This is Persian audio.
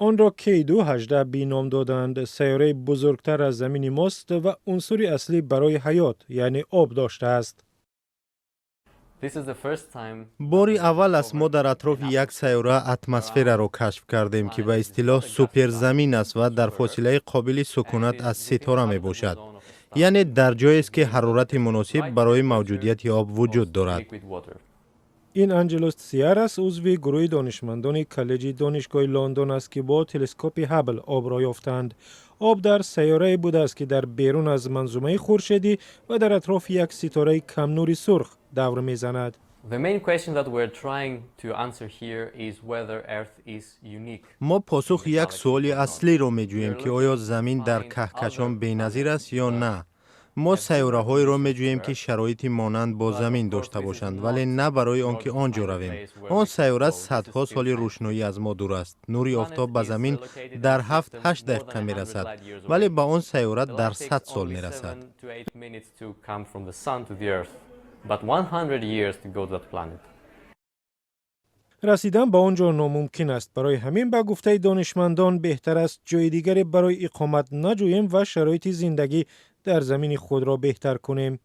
آن را K218 بی نام دادند. سیاره بزرگتر از زمین ماست و عنصر اصلی برای حیات یعنی آب داشته است. باری اول است ما در اطراف یک سیاره اتمسفر را کشف کردیم که به اصطلاح سوپر زمین است و در فاصله قابل سکونت از ستاره می باشد. یعنی در جایی است که حرارت مناسب برای موجودیت آب وجود دارد. این انجلوس سیارس عضو گروه دانشمندان کالج دانشگاه لندن است که با تلسکوپ هابل آب را یافتند. آب در سیاره بوده است که در بیرون از منظومه خورشیدی و در اطراف یک ستاره کم نور سرخ دور میزند. ما پاسخ یک سوال اصلی را می جوییم که آیا زمین در کهکشان بی‌نظیر است یا نه. ما سیاره های را می جوییم که شرایطی مانند با زمین داشته باشند ولی نه برای آنکه آنجا رویم. آن سیاره صدها سال روشنایی از ما دور است. نور آفتاب به زمین در 7-8 دقیقه می رسد ولی به آن سیاره در 100 سال می رسد. رسیدن به آنجا ناممکن است. برای همین به گفته دانشمندان بهتر است جای دیگری برای اقامت نجوییم و شرایط زندگی در زمین خود را بهتر کنیم.